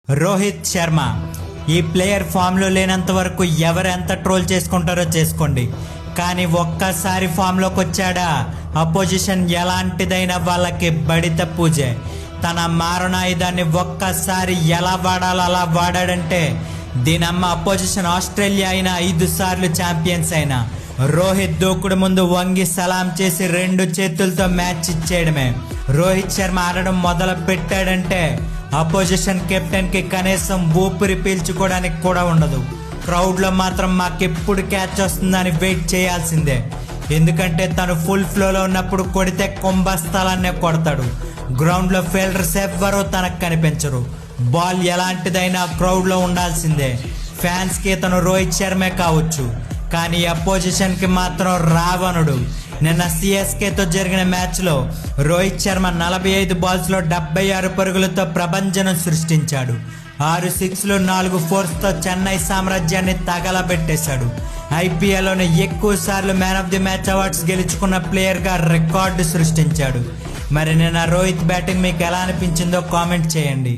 రోహిత్ శర్మ ఈ ప్లేయర్ ఫామ్లో లేనంత వరకు ఎవరు ఎంత ట్రోల్ చేసుకుంటారో చేసుకోండి, కానీ ఒక్కసారి ఫామ్లోకి వచ్చాడా అపోజిషన్ ఎలాంటిదైనా వాళ్ళకి బడిత పూజే. తన మారణాయుధాన్ని ఒక్కసారి ఎలా వాడాలో అలా వాడాడంటే దీనమ్మ అపోజిషన్ ఆస్ట్రేలియా అయినా 5 సార్లు ఛాంపియన్స్ అయినా రోహిత్ దూకుడు ముందు వంగి సలాం చేసి 2 చేతులతో మ్యాచ్ ఇచ్చేయడమే. రోహిత్ శర్మ ఆడడం మొదలు పెట్టాడంటే అపోజిషన్ కెప్టెన్ కి కనీసం ఊపిరి పీల్చుకోవడానికి కూడా ఉండదు. క్రౌడ్ లో మాత్రం మాకెప్పుడు క్యాచ్ వస్తుందని వెయిట్ చేయాల్సిందే, ఎందుకంటే తను ఫుల్ ఫ్లోలో ఉన్నప్పుడు కొడితే కుంభస్థలాన్నే కొడతాడు. గ్రౌండ్ లో ఫీల్డర్స్ ఎవ్వరూ తనకు కనిపించరు. బాల్ ఎలాంటిదైనా క్రౌడ్ లో ఉండాల్సిందే. ఫ్యాన్స్ కి తను రోహిత్ శర్మే కావచ్చు, కానీ అపోజిషన్ కి మాత్రం రావణుడు. నిన్న సిఎస్కేతో జరిగిన మ్యాచ్ లో రోహిత్ శర్మ 45 బాల్స్ లో 76 పరుగులతో ప్రభంజనం సృష్టించాడు. 6 సిక్స్లు 4 4s తో చెన్నై సామ్రాజ్యాన్ని తగలబెట్టేశాడు. ఐపీఎల్లోనే ఎక్కువ సార్లు man of the match awards గెలుచుకున్న ప్లేయర్ గా రికార్డు సృష్టించాడు. మరి నిన్న రోహిత్ బ్యాటింగ్ మీకు ఎలా అనిపించిందో కామెంట్ చేయండి.